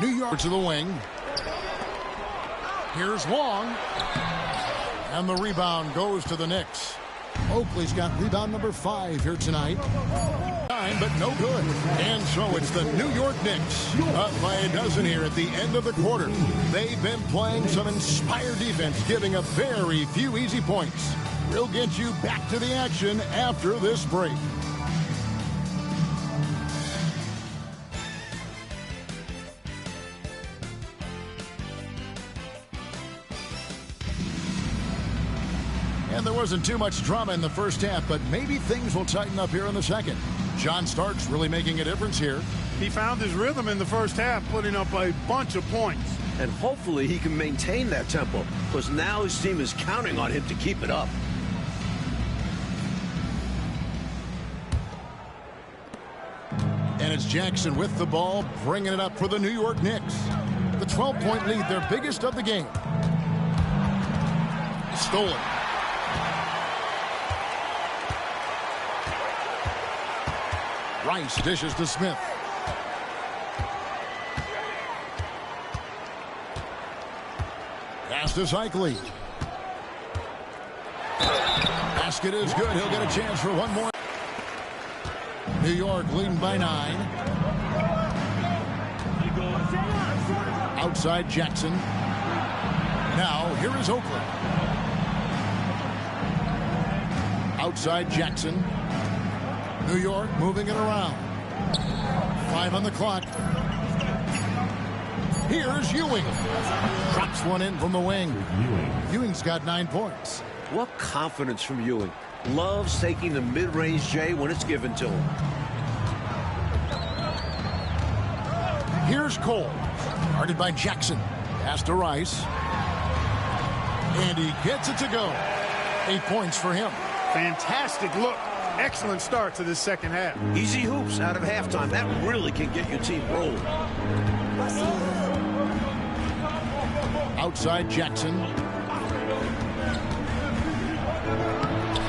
New York to the wing. Here's Long. And the rebound goes to the Knicks. Oakley's got rebound number 5 here tonight. But no good. And so it's the New York Knicks up by a dozen here at the end of the quarter. They've been playing some inspired defense, giving up very few easy points. We'll get you back to the action after this break. And there wasn't too much drama in the first half, but maybe things will tighten up here in the second. John Starks really making a difference here. He found his rhythm in the first half, putting up a bunch of points. And hopefully he can maintain that tempo, because now his team is counting on him to keep it up. And it's Jackson with the ball, bringing it up for the New York Knicks. The 12-point lead, their biggest of the game. Stolen. Rice dishes to Smith. Pass to Cycli. Basket is good. He'll get a chance for one more. New York leading by 9. Outside Jackson. Now here is Oakley. Outside Jackson. New York moving it around. 5 on the clock. Here's Ewing. Drops one in from the wing. Ewing's got 9 points. What confidence from Ewing. Loves taking the mid-range J when it's given to him. Here's Cole. Guarded by Jackson. Pass to Rice. And he gets it to go. 8 points for him. Fantastic look. Excellent start to this second half. Easy hoops out of halftime. That really can get your team rolling. Outside Jackson.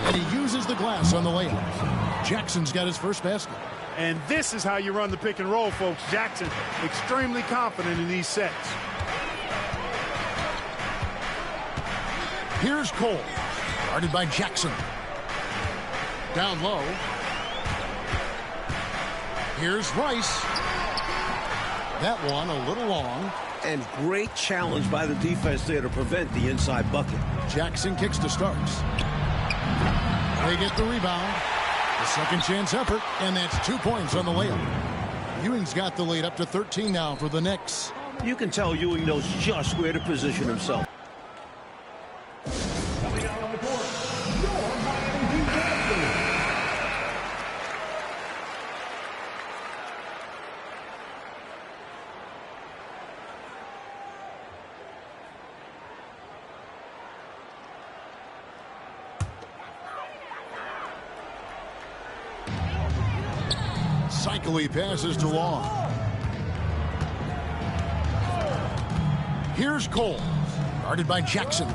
And he uses the glass on the layup. Jackson's got his first basket. And this is how you run the pick and roll, folks. Jackson extremely confident in these sets. Here's Cole. Guarded by Jackson. Down low. Here's Rice. That one a little long. And great challenge by the defense there to prevent the inside bucket. Jackson kicks to Starks. They get the rebound. The second chance effort, and that's 2 points on the layup. Ewing's got the lead up to 13 now for the Knicks. You can tell Ewing knows just where to position himself. Cycli passes to Long. Here's Cole. Guarded by Jackson.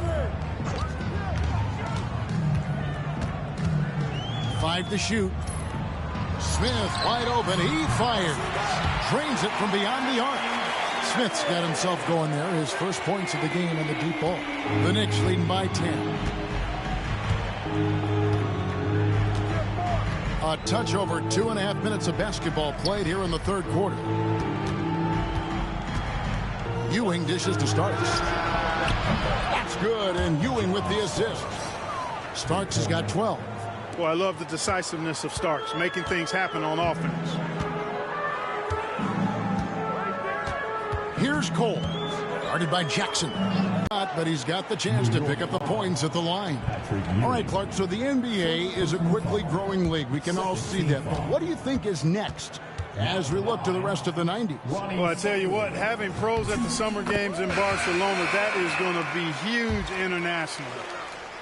5 to shoot. Smith wide open. He fires. Drains it from beyond the arc. Smith's got himself going there. His first points of the game on the deep ball. The Knicks leading by 10. A touch over 2.5 minutes of basketball played here in the third quarter. Ewing dishes to Starks. That's good, and Ewing with the assist. Starks has got 12. Well, I love the decisiveness of Starks, making things happen on offense. Here's Cole. Guarded by Jackson. But he's got the chance to pick up the points at the line. All right, Clark, so the NBA is a quickly growing league. We can all see that. But what do you think is next as we look to the rest of the 90s? Well, I tell you what, having pros at the Summer Games in Barcelona, that is going to be huge internationally.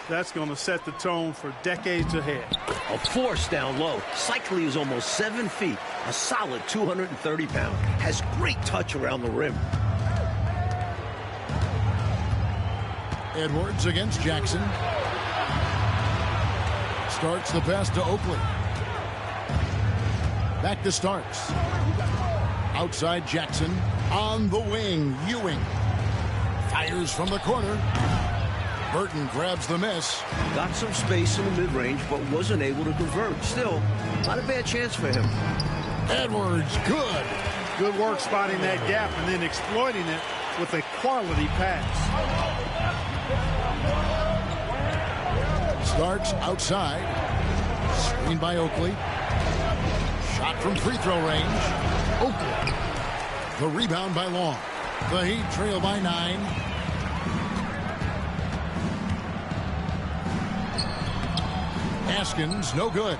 That's going to set the tone for decades ahead. A force down low. Cycli is almost 7 feet, a solid 230 pounds. Has great touch around the rim. Edwards against Jackson. Starks the pass to Oakley. Back to Starks. Outside Jackson. On the wing, Ewing fires from the corner. Burton grabs the miss. Got some space in the mid-range, but wasn't able to convert. Still, not a bad chance for him. Edwards, good. Good work spotting that gap and then exploiting it with a quality pass. Starks outside. Screen by Oakley. Shot from free throw range. Oakley. The rebound by Long. The Heat trail by 9. Haskins, no good.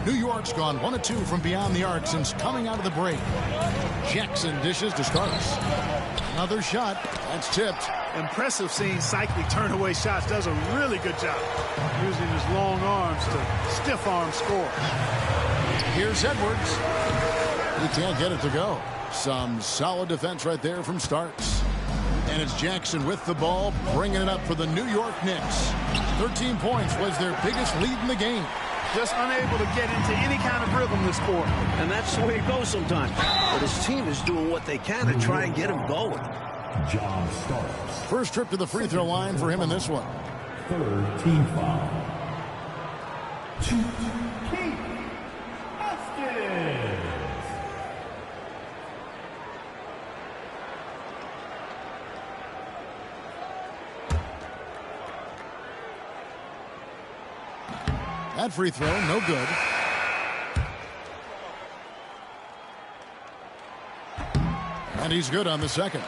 New York's gone 1 of 2 from beyond the arc since coming out of the break. Jackson dishes to Starks. Another shot. That's tipped. Impressive seeing Cycli turn away shots. Does a really good job using his long arms to stiff arm score. Here's Edwards. He can't get it to go. Some solid defense right there from Starks. And it's Jackson with the ball, bringing it up for the New York Knicks. 13 points was their biggest lead in the game. Just unable to get into any kind of rhythm this quarter. And that's the way it goes sometimes. But his team is doing what they can to try and get him going. John Starks. First trip to the free throw line for him in this one. Third team foul. Keith Haskins. That free throw, no good. And he's good on the second.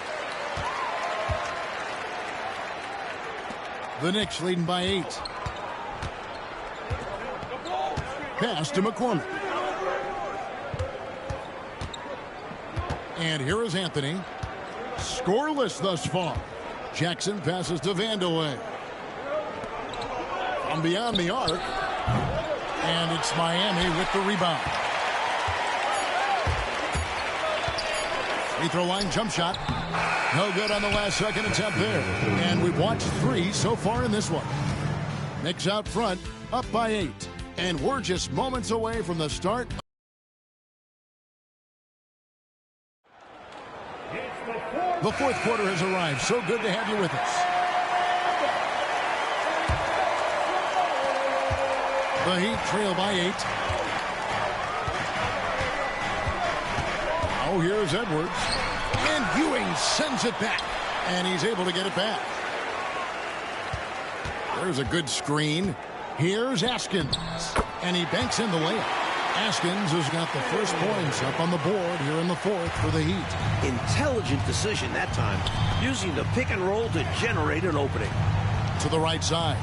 The Knicks leading by 8. Pass to McCormick. And here is Anthony. Scoreless thus far. Jackson passes to Vandeweghe. From beyond the arc. And it's Miami with the rebound. Free throw line jump shot. No good on the last second attempt there. And we've watched 3 so far in this one. Knicks out front, up by 8. And we're just moments away from the start. The fourth quarter has arrived. So good to have you with us. The Heat trail by 8. Oh, here's Edwards. And Ewing sends it back. And he's able to get it back. There's a good screen. Here's Haskins. And he banks in the layup. Haskins has got the first points up on the board here in the fourth for the Heat. Intelligent decision that time. Using the pick and roll to generate an opening. To the right side.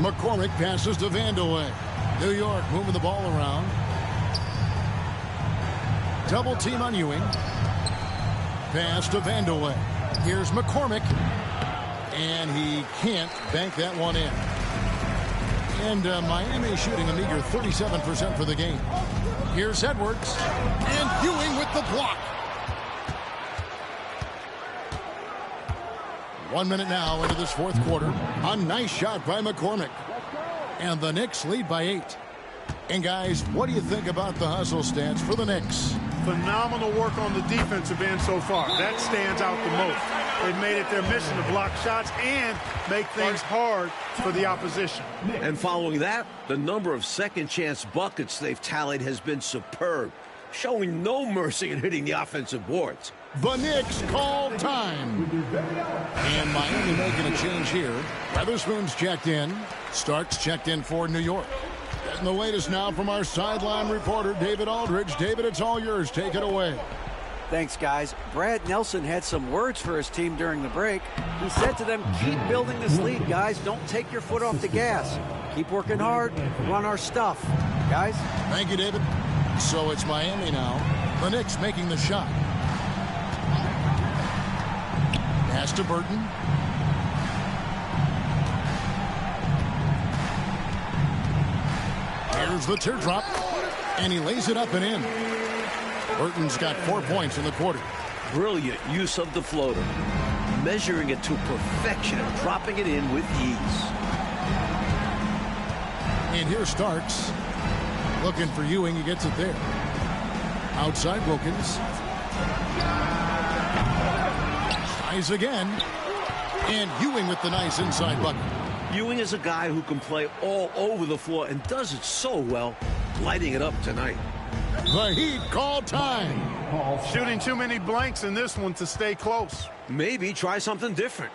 McCormick passes to Vandeweghe. New York moving the ball around. Double team on Ewing. Pass to Vandeweghe. Here's McCormick. And he can't bank that one in. And Miami shooting a meager 37% for the game. Here's Edwards. And Ewing with the block. 1 minute now into this fourth quarter. A nice shot by McCormick. And the Knicks lead by 8. And guys, what do you think about the hustle stats for the Knicks? Phenomenal work on the defensive end so far. That stands out the most. They've made it their mission to block shots and make things hard for the opposition. And following that, the number of second chance buckets they've tallied has been superb, showing no mercy in hitting the offensive boards. The Knicks call time. And Miami making a change here. Weatherspoon's checked in. Starks checked in for New York. And the latest now from our sideline reporter, David Aldridge. David, it's all yours. Take it away. Thanks, guys. Brad Nelson had some words for his team during the break. He said to them, keep building this lead, guys. Don't take your foot off the gas. Keep working hard. Run our stuff. Guys? Thank you, David. So it's Miami now. The Knicks making the shot. Pass to Burton. Here's the teardrop. And he lays it up and in. Burton's got 4 points in the quarter. Brilliant use of the floater. Measuring it to perfection and dropping it in with ease. And here's Starks. Looking for Ewing. He gets it there. Outside Wilkins. Tries again. And Ewing with the nice inside bucket. Ewing is a guy who can play all over the floor and does it so well, lighting it up tonight. The Heat call time. Shooting too many blanks in this one to stay close. Maybe try something different.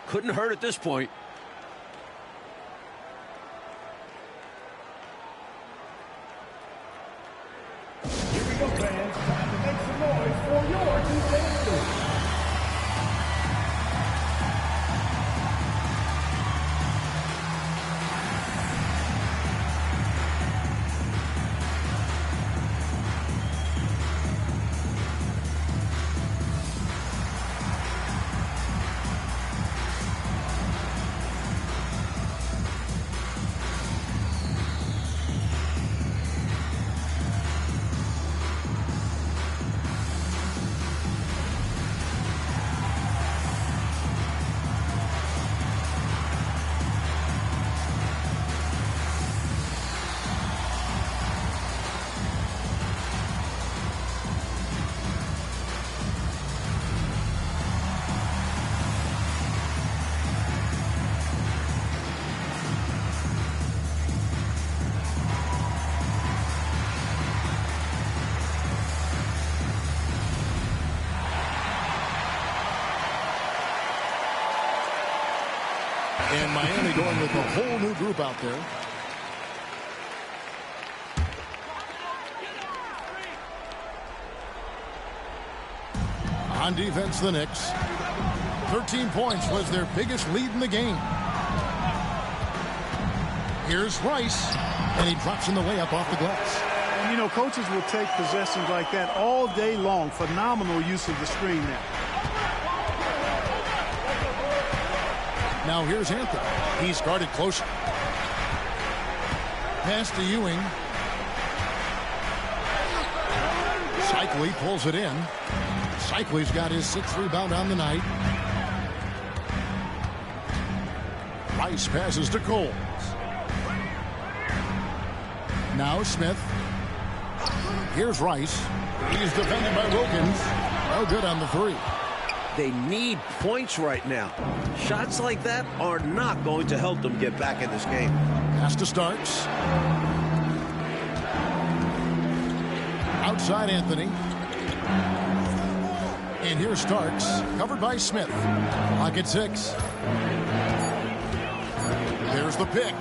Couldn't hurt at this point. Here we go, fans. Time to make some noise for your defense. And Miami going with a whole new group out there. On defense, the Knicks. 13 points was their biggest lead in the game. Here's Rice, and he drops in the layup off the glass. And, you know, coaches will take possessions like that all day long. Phenomenal use of the screen there. Now here's Anthony. He's guarded closer. Pass to Ewing. Cycli pulls it in. Cycli's got his 6th rebound on the night. Rice passes to Cole. Now Smith. Here's Rice. He's defended by Wilkins. No good on the three. They need points right now. Shots like that are not going to help them get back in this game. Pass to Starks. Outside Anthony. And here's Starks, covered by Smith. Clock at 6. There's the pick.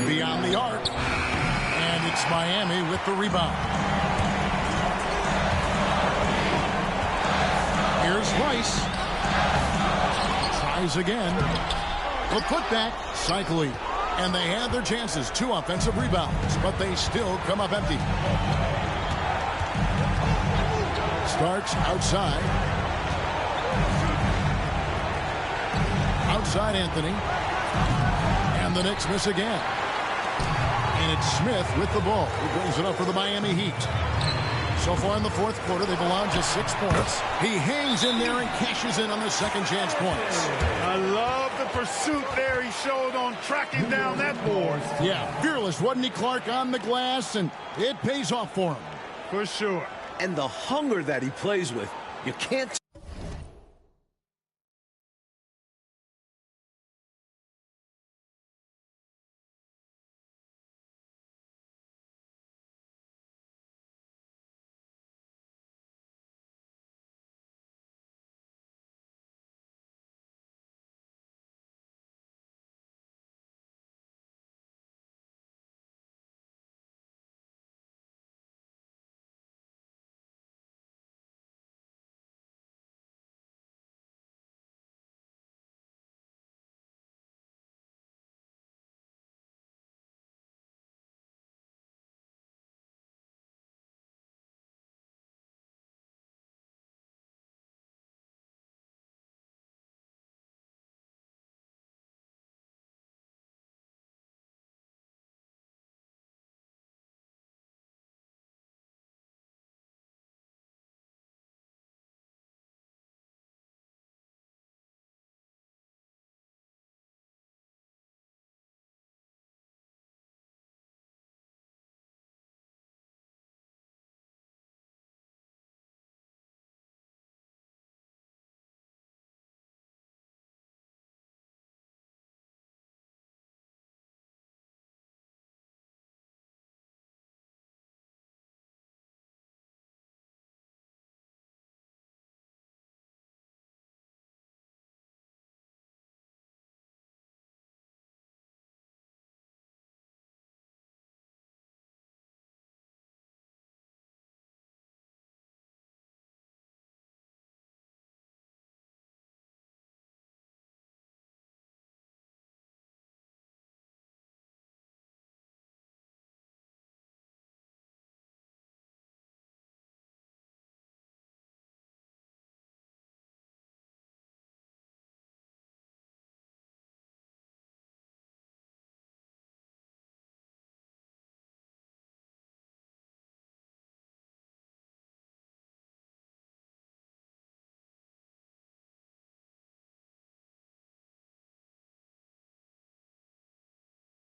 Beyond the arc. And it's Miami with the rebound. Here's Rice. Tries again. The putback, Cycli. And they had their chances. 2 offensive rebounds, but they still come up empty. Starks outside. Outside Anthony. And the Knicks miss again. And it's Smith with the ball, who brings it up for the Miami Heat. So far in the 4th quarter, they've allowed just 6 points. He hangs in there and cashes in on the second chance points. I love the pursuit there he showed on tracking down that board. Yeah, fearless, wasn't he, Clark, on the glass, and it pays off for him. For sure. And the hunger that he plays with, you can't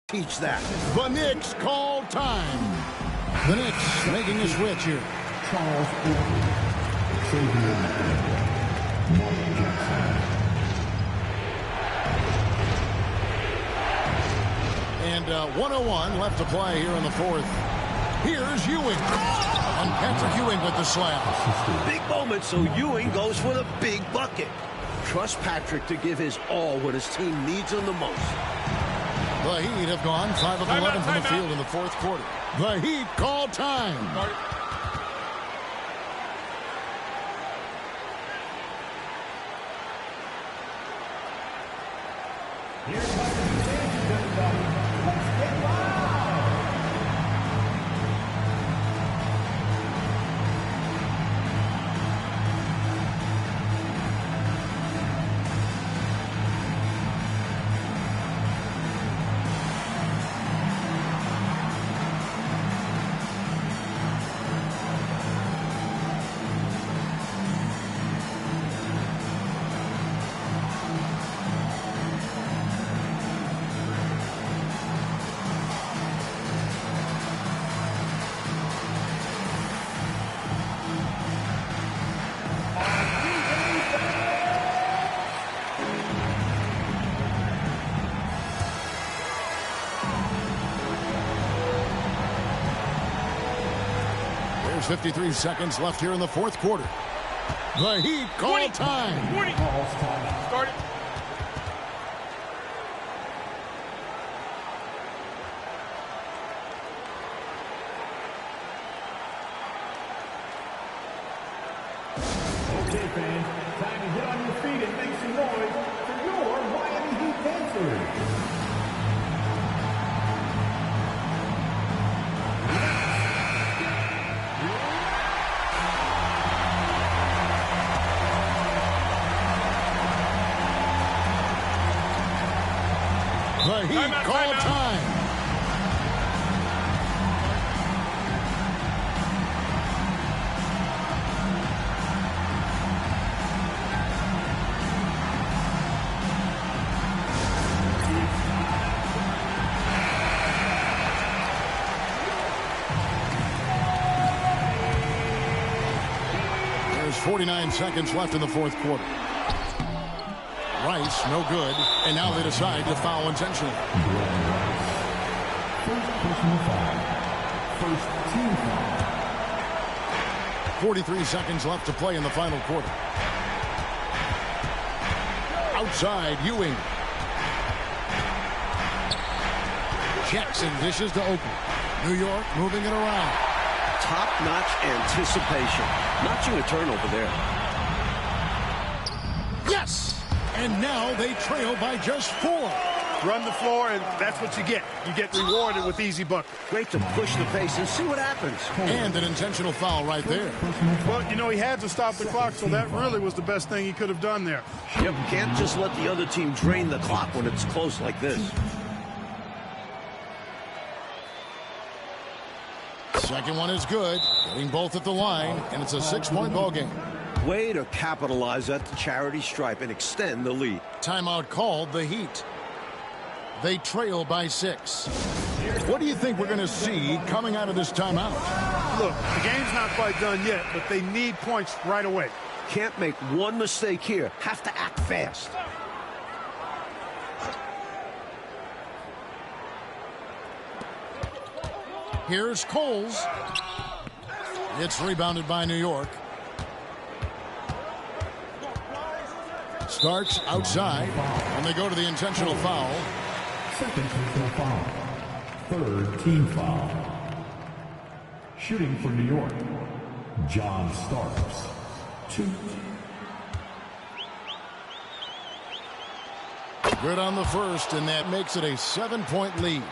Teach that. The Knicks call time. The Knicks making a switch here. Charles Oakley, Xavier Mark Jackson. And 1:01 left to play here in the fourth. Here's Ewing. And Patrick Ewing with the slam. Big moment, so Ewing goes for the big bucket. Trust Patrick to give his all when his team needs him the most. The Heat have gone 5 of 11 from the field in the fourth quarter. The Heat call time. There's 53 seconds left here in the fourth quarter. The Heat call time. 20. Start it. Okay, fans, time to get on your feet and make some noise for your Miami Heat dancers. The Heat call time. There's 49 seconds left in the fourth quarter. Rice, no good, and now they decide to foul intentionally. First personal foul. First team foul. 43 seconds left to play in the final quarter. Outside, Ewing. Jackson dishes to Oakley. New York moving it around. Top-notch anticipation. Notching a turnover there. Yes! And now they trail by just 4. Run the floor, and that's what you get. You get rewarded with easy buckets. Great to push the pace and see what happens. And an intentional foul right there. Well, you know, he had to stop the clock, so that really was the best thing he could have done there. Yep, can't just let the other team drain the clock when it's close like this. Second one is good. Getting both at the line, and it's a 6-point ball game. Way to capitalize at the charity stripe and extend the lead. Timeout called, the Heat. They trail by 6. What do you think we're going to see coming out of this timeout? Look, the game's not quite done yet, but they need points right away. Can't make one mistake here. Have to act fast. Here's Coles. It's rebounded by New York. Starks outside, and they go to the intentional foul. Second personal foul. Third team foul. Shooting for New York, John Starks. 2. Good on the first, and that makes it a 7-point lead.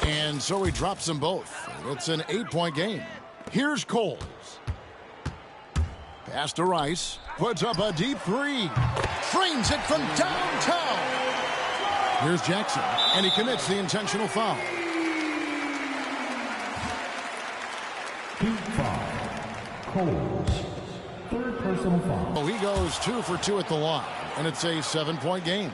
And so he drops them both. It's an 8-point game. Here's Coles. Pass to Rice. Puts up a deep 3. Frames it from downtown. Here's Jackson. And he commits the intentional foul. Team foul. Coles. Third personal foul. Oh, he goes 2 for 2 at the line. And it's a 7-point game.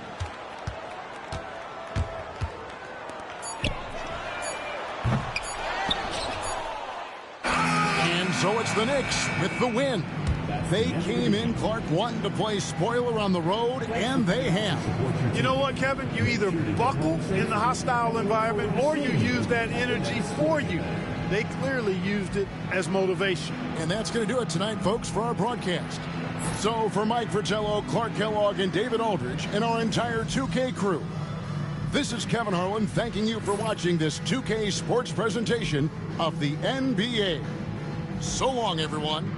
And so it's the Knicks with the win. They came in, Clark, wanting to play spoiler on the road, and they have. You know what, Kevin? You either buckle in the hostile environment or you use that energy for you. They clearly used it as motivation. And that's going to do it tonight, folks, for our broadcast. So for Mike Fratello, Clark Kellogg, and David Aldridge, and our entire 2K crew, this is Kevin Harlan thanking you for watching this 2K Sports presentation of the NBA. So long, everyone.